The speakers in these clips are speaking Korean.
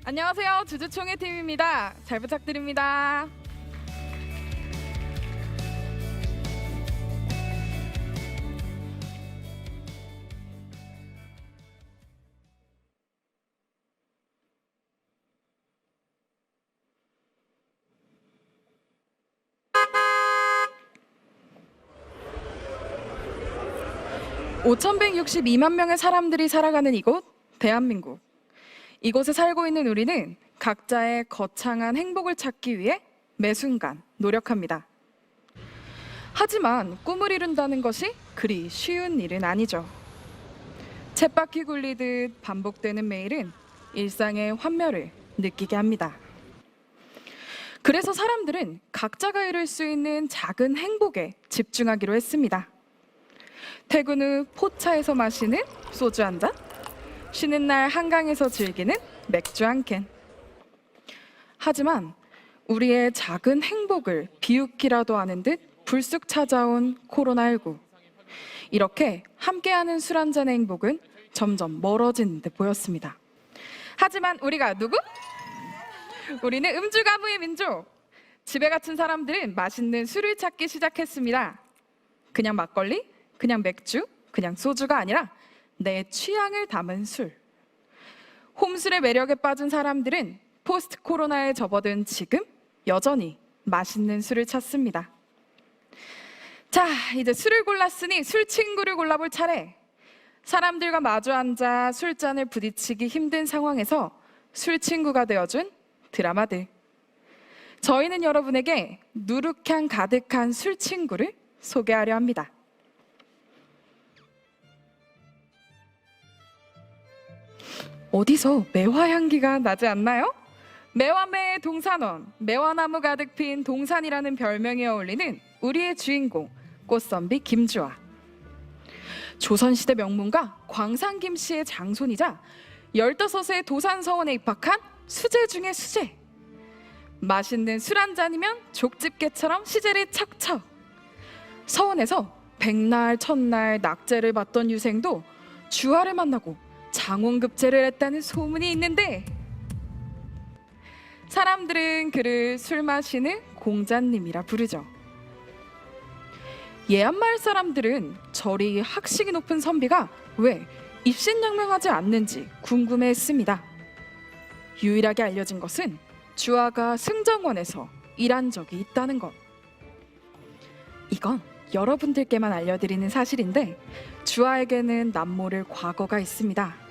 안녕하세요. 주주총회 팀입니다. 잘 부탁드립니다. (5,162만) 명의 사람들이 살아가는 이곳, 대한민국. 이곳에 살고 있는 우리는 각자의 거창한 행복을 찾기 위해 매 순간 노력합니다. 하지만 꿈을 이룬다는 것이 그리 쉬운 일은 아니죠. 쳇바퀴 굴리듯 반복되는 매일은 일상의 환멸을 느끼게 합니다. 그래서 사람들은 각자가 이룰 수 있는 작은 행복에 집중하기로 했습니다. 퇴근 후 포차에서 마시는 소주 한 잔, 쉬는 날 한강에서 즐기는 맥주 한 캔. 하지만 우리의 작은 행복을 비웃기라도 하는 듯 불쑥 찾아온 코로나19. 이렇게 함께하는 술 한 잔의 행복은 점점 멀어지는 듯 보였습니다. 하지만 우리가 누구? 우리는 음주 가무의 민족. 집에 갇힌 사람들은 맛있는 술을 찾기 시작했습니다. 그냥 막걸리, 그냥 맥주, 그냥 소주가 아니라 내 취향을 담은 술. 홈술의 매력에 빠진 사람들은 포스트 코로나에 접어든 지금 여전히 맛있는 술을 찾습니다. 자, 이제 술을 골랐으니 술 친구를 골라볼 차례. 사람들과 마주 앉아 술잔을 부딪히기 힘든 상황에서 술 친구가 되어준 드라마들. 저희는 여러분에게 누룩향 가득한 술 친구를 소개하려 합니다. 어디서 매화 향기가 나지 않나요? 매화매의 동산원, 매화나무 가득 핀 동산이라는 별명에 어울리는 우리의 주인공, 꽃선비 김주아. 조선시대 명문가 광산김 씨의 장손이자 15세 도산서원에 입학한 수재 중의 수재. 맛있는 술 한 잔이면 족집게처럼 시제를 척척. 서원에서 백날 첫날 낙제를 받던 유생도 주아를 만나고 장원급제를 했다는 소문이 있는데, 사람들은 그를 술 마시는 공자님이라 부르죠. 예안마을 사람들은 저리 학식이 높은 선비가 왜 입신양명하지 않는지 궁금해했습니다. 유일하게 알려진 것은 주아가 승정원에서 일한 적이 있다는 것. 이건 여러분들께만 알려드리는 사실인데, 주아에게는 남모를 과거가 있습니다.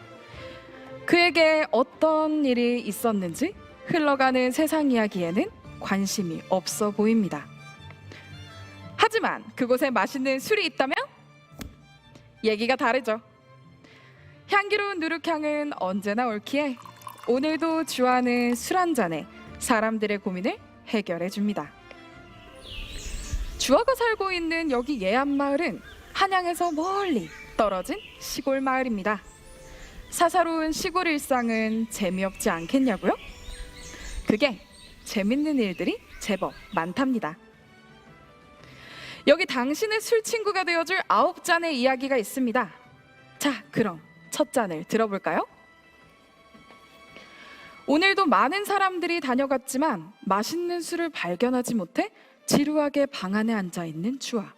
그에게 어떤 일이 있었는지 흘러가는 세상 이야기에는 관심이 없어 보입니다. 하지만 그곳에 맛있는 술이 있다면 얘기가 다르죠. 향기로운 누룩향은 언제나 옳기에 오늘도 주아는 술 한 잔에 사람들의 고민을 해결해 줍니다. 주아가 살고 있는 여기 예안마을은 한양에서 멀리 떨어진 시골 마을입니다. 사사로운 시골 일상은 재미없지 않겠냐고요? 그게 재밌는 일들이 제법 많답니다. 여기 당신의 술 친구가 되어줄 9잔의 이야기가 있습니다. 자, 그럼 첫 잔을 들어볼까요? 오늘도 많은 사람들이 다녀갔지만 맛있는 술을 발견하지 못해 지루하게 방 안에 앉아있는 주아.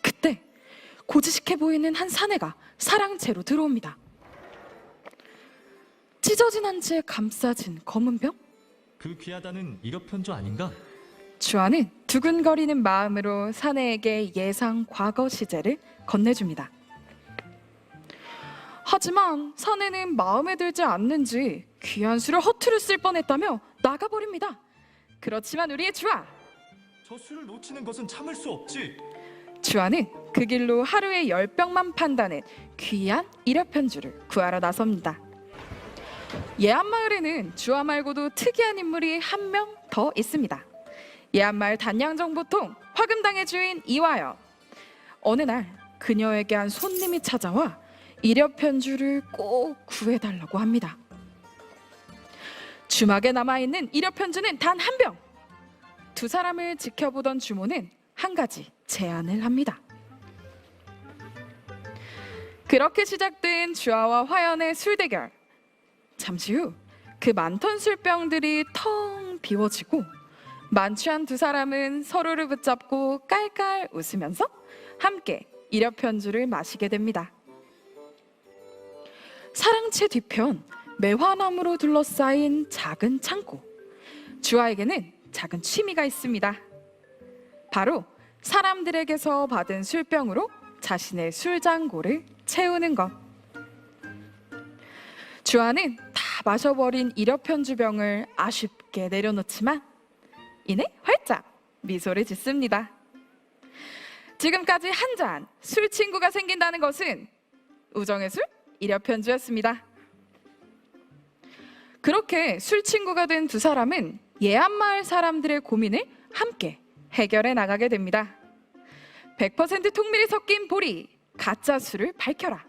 그때 고지식해 보이는 한 사내가 사랑채로 들어옵니다. 찢어진 한지에 감싸진 검은 병? 그 귀하다는 일업편조 아닌가? 주아는 두근거리는 마음으로 사내에게 예상 과거 시제를 건네줍니다. 하지만 사내는 마음에 들지 않는지 귀한 술을 허투루 쓸 뻔했다며 나가버립니다. 그렇지만 우리의 주아! 저 술을 놓치는 것은 참을 수 없지. 주아는 그 길로 하루에 10병만 판다는 귀한 일업편주를 구하러 나섭니다. 예안마을에는 주아 말고도 특이한 인물이 한 명 더 있습니다. 예안마을 단양정보통 화금당의 주인 이화연. 어느 날 그녀에게 한 손님이 찾아와 일엽편주를 꼭 구해달라고 합니다. 주막에 남아있는 일엽편주는 단 한 병. 두 사람을 지켜보던 주모는 한 가지 제안을 합니다. 그렇게 시작된 주아와 화연의 술 대결. 잠시 후 그 많던 술병들이 텅 비워지고 만취한 두 사람은 서로를 붙잡고 깔깔 웃으면서 함께 이력편주를 마시게 됩니다. 사랑채 뒤편 매화나무로 둘러싸인 작은 창고. 주아에게는 작은 취미가 있습니다. 바로 사람들에게서 받은 술병으로 자신의 술잔고를 채우는 것. 주아는 다 마셔버린 이력편주병을 아쉽게 내려놓지만 이내 활짝 미소를 짓습니다. 지금까지 한 잔 술 친구가 생긴다는 것은 우정의 술 이력편주였습니다. 그렇게 술 친구가 된 두 사람은 예안마을 사람들의 고민을 함께 해결해 나가게 됩니다. 100% 통밀이 섞인 보리, 가짜 술을 밝혀라.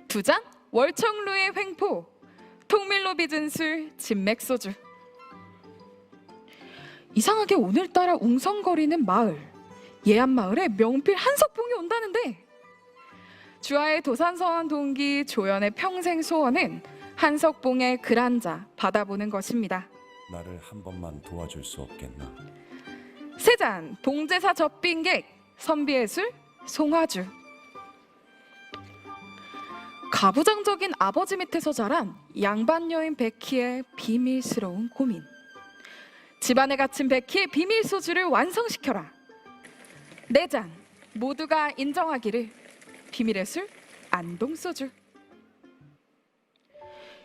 2잔 월청루의 횡포, 통밀로 빚은 술 진맥소주. 이상하게 오늘따라 웅성거리는 마을, 예안마을에 명필 한석봉이 온다는데 주아의 도산서원 동기 조연의 평생 소원은 한석봉의 글 한 자 받아보는 것입니다. 나를 한 번만 도와줄 수 없겠나? 3잔 봉제사 접빈객, 선비의 술 송화주. 가부장적인 아버지 밑에서 자란 양반 여인 베키의 비밀스러운 고민. 집안에 갇힌 베키의 비밀 소주를 완성시켜라. 4잔 모두가 인정하기를, 비밀의 술 안동소주.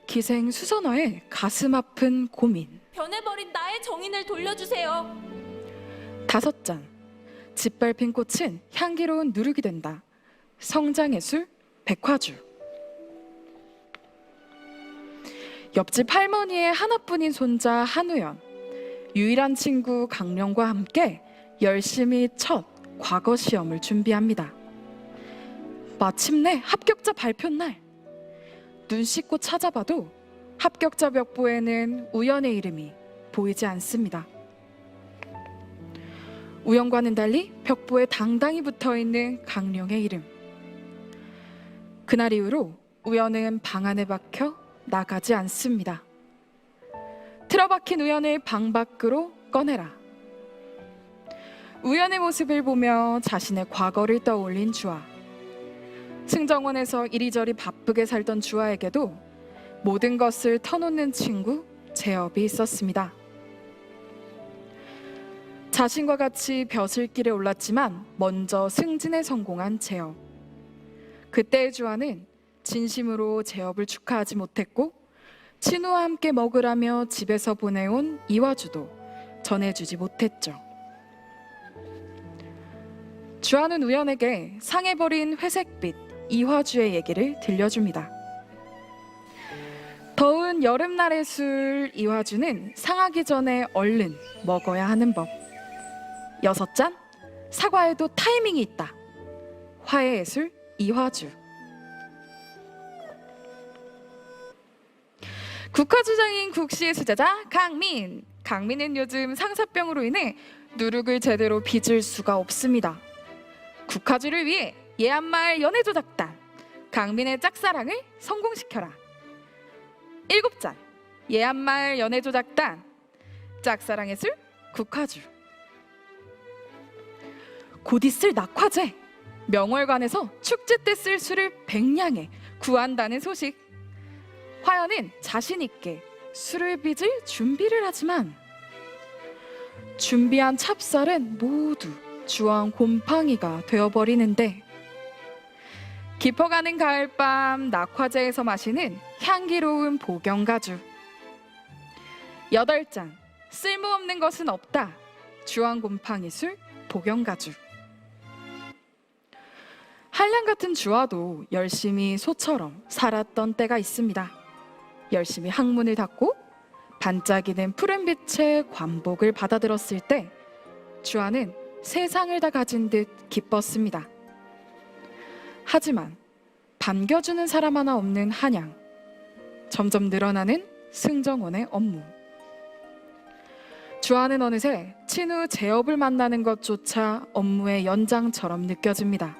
기생 수선화의 가슴 아픈 고민. 변해버린 나의 정인을 돌려주세요. 5잔 짓밟힌 꽃은 향기로운 누룩이 된다. 성장의 술 백화주. 옆집 할머니의 하나뿐인 손자 한우연, 유일한 친구 강령과 함께 열심히 첫 과거 시험을 준비합니다. 마침내 합격자 발표 날, 눈 씻고 찾아봐도 합격자 벽보에는 우연의 이름이 보이지 않습니다. 우연과는 달리 벽보에 당당히 붙어있는 강령의 이름. 그날 이후로 우연은 방 안에 박혀 나가지 않습니다. 틀어박힌 우연을 방 밖으로 꺼내라. 우연의 모습을 보며 자신의 과거를 떠올린 주아. 승정원에서 이리저리 바쁘게 살던 주아에게도 모든 것을 터놓는 친구 재업이 있었습니다. 자신과 같이 벼슬길에 올랐지만 먼저 승진에 성공한 재업. 그때의 주아는 진심으로 재업을 축하하지 못했고 친우와 함께 먹으라며 집에서 보내온 이화주도 전해주지 못했죠. 주아는 우연에게 상해버린 회색빛 이화주의 얘기를 들려줍니다. 더운 여름날의 술 이화주는 상하기 전에 얼른 먹어야 하는 법. 6잔 사과에도 타이밍이 있다. 화해의 술 이화주. 국화주장인 국시의 수제자 강민. 강민은 요즘 상사병으로 인해 누룩을 제대로 빚을 수가 없습니다. 국화주를 위해 예안마을 연애조작단 강민의 짝사랑을 성공시켜라. 7잔 예안마을 연애조작단 짝사랑의 술 국화주. 곧 있을 낙화제. 명월관에서 축제 때 쓸 술을 백량에 구한다는 소식. 화연은 자신 있게 술을 빚을 준비를 하지만 준비한 찹쌀은 모두 주황 곰팡이가 되어버리는데 깊어가는 가을밤 낙화제에서 마시는 향기로운 보경가주. 8잔 쓸모없는 것은 없다. 주황 곰팡이 술 보경가주. 한량 같은 주아도 열심히 소처럼 살았던 때가 있습니다. 열심히 학문을 닫고 반짝이는 푸른빛의 관복을 받아들었을 때 주아는 세상을 다 가진 듯 기뻤습니다. 하지만 반겨주는 사람 하나 없는 한양. 점점 늘어나는 승정원의 업무. 주아는 어느새 친후 재업을 만나는 것조차 업무의 연장처럼 느껴집니다.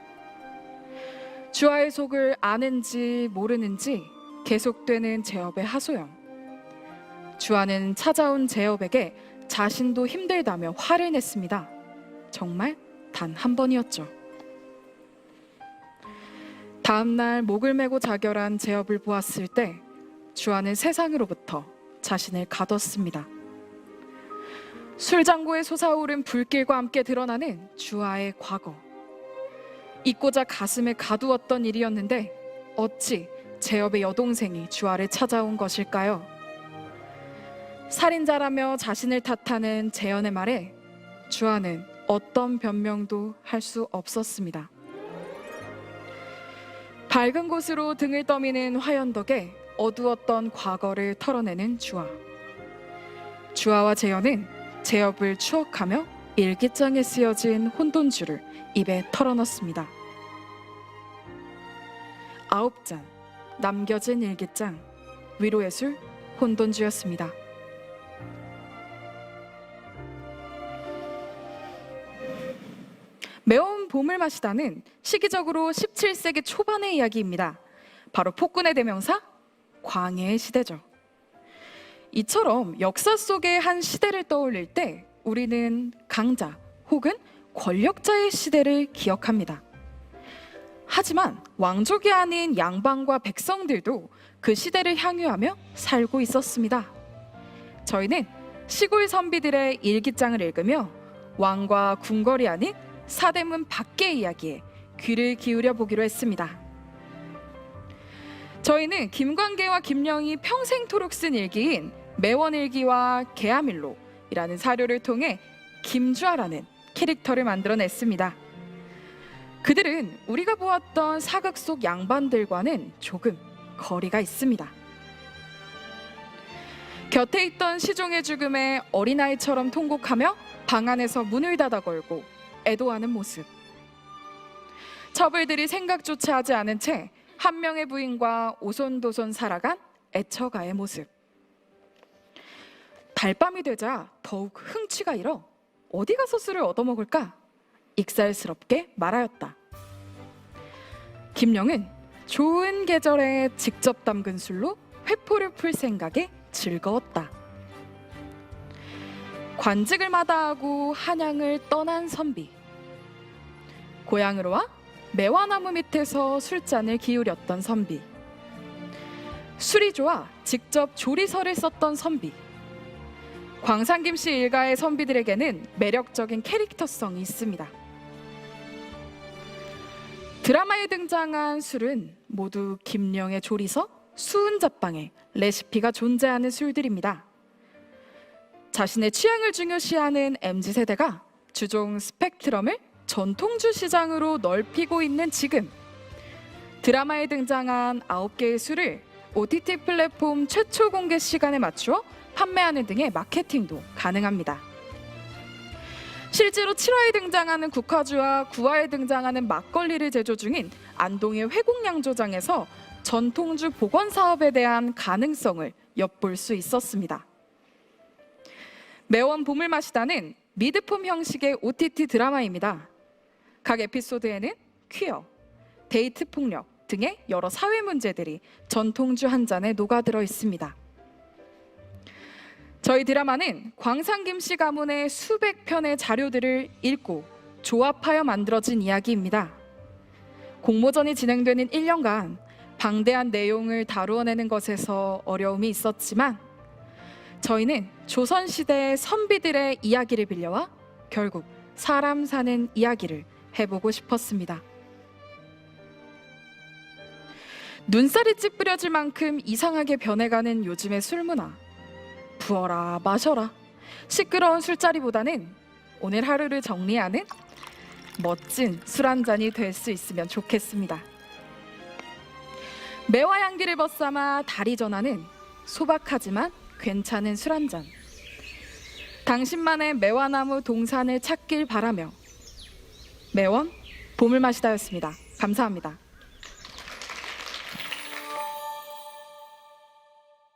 주아의 속을 아는지 모르는지 계속되는 재업의 하소연. 주아는 찾아온 제업에게 자신도 힘들다며 화를 냈습니다. 정말 단 한 번이었죠. 다음 날 목을 메고 자결한 제업을 보았을 때 주아는 세상으로부터 자신을 가뒀습니다. 술장고에 솟아오른 불길과 함께 드러나는 주아의 과거. 잊고자 가슴에 가두었던 일이었는데 어찌 제업의 여동생이 주아를 찾아온 것일까요? 살인자라며 자신을 탓하는 재현의 말에 주아는 어떤 변명도 할 수 없었습니다. 밝은 곳으로 등을 떠미는 화연덕에 어두웠던 과거를 털어내는 주아. 주아와 재현은 제업을 추억하며 일기장에 쓰여진 혼돈주를 입에 털어넣습니다. 9잔 남겨진 일기장, 위로의 술 혼돈주였습니다. 매운 봄을 마시다는 시기적으로 17세기 초반의 이야기입니다. 바로 폭군의 대명사 광해의 시대죠. 이처럼 역사 속의 한 시대를 떠올릴 때 우리는 강자 혹은 권력자의 시대를 기억합니다. 하지만 왕족이 아닌 양반과 백성들도 그 시대를 향유하며 살고 있었습니다. 저희는 시골 선비들의 일기장을 읽으며 왕과 궁궐이 아닌 사대문 밖의 이야기에 귀를 기울여 보기로 했습니다. 저희는 김광계와 김영이 평생토록 쓴 일기인 매원일기와 계암일로이라는 사료를 통해 김주아라는 캐릭터를 만들어냈습니다. 그들은 우리가 보았던 사극 속 양반들과는 조금 거리가 있습니다. 곁에 있던 시종의 죽음에 어린아이처럼 통곡하며 방 안에서 문을 닫아 걸고 애도하는 모습. 처벌들이 생각조차 하지 않은 채 한 명의 부인과 오손도손 살아간 애처가의 모습. 달밤이 되자 더욱 흥취가 일어 어디 가서 술을 얻어먹을까 익살스럽게 말하였다. 김영은 좋은 계절에 직접 담근 술로 회포를 풀 생각에 즐거웠다. 관직을 마다하고 한양을 떠난 선비. 고향으로 와 매화나무 밑에서 술잔을 기울였던 선비. 술이 좋아 직접 조리설을 썼던 선비. 광산김 씨 일가의 선비들에게는 매력적인 캐릭터성이 있습니다. 드라마에 등장한 술은 모두 김영의 조리서, 수은자빵에 레시피가 존재하는 술들입니다. 자신의 취향을 중요시하는 MZ세대가 주종 스펙트럼을 전통주 시장으로 넓히고 있는 지금, 드라마에 등장한 9개의 술을 OTT 플랫폼 최초 공개 시간에 맞추어 판매하는 등의 마케팅도 가능합니다. 실제로 7화에 등장하는 국화주와 9화에 등장하는 막걸리를 제조 중인 안동의 회곡양조장에서 전통주 복원 사업에 대한 가능성을 엿볼 수 있었습니다. 매원 봄을 마시다는 미드폼 형식의 OTT 드라마입니다. 각 에피소드에는 퀴어, 데이트 폭력 등의 여러 사회 문제들이 전통주 한 잔에 녹아들어 있습니다. 저희 드라마는 광산김 씨 가문의 수백 편의 자료들을 읽고 조합하여 만들어진 이야기입니다. 공모전이 진행되는 1년간 방대한 내용을 다루어내는 것에서 어려움이 있었지만 저희는 조선시대의 선비들의 이야기를 빌려와 결국 사람 사는 이야기를 해보고 싶었습니다. 눈살이 찌푸려질 만큼 이상하게 변해가는 요즘의 술문화. 부어라 마셔라 시끄러운 술자리보다는 오늘 하루를 정리하는 멋진 술 한 잔이 될 수 있으면 좋겠습니다. 매화 향기를 벗삼아 달이 전하는 소박하지만 괜찮은 술 한 잔. 당신만의 매화나무 동산을 찾길 바라며 매원 봄을 마시다였습니다. 감사합니다.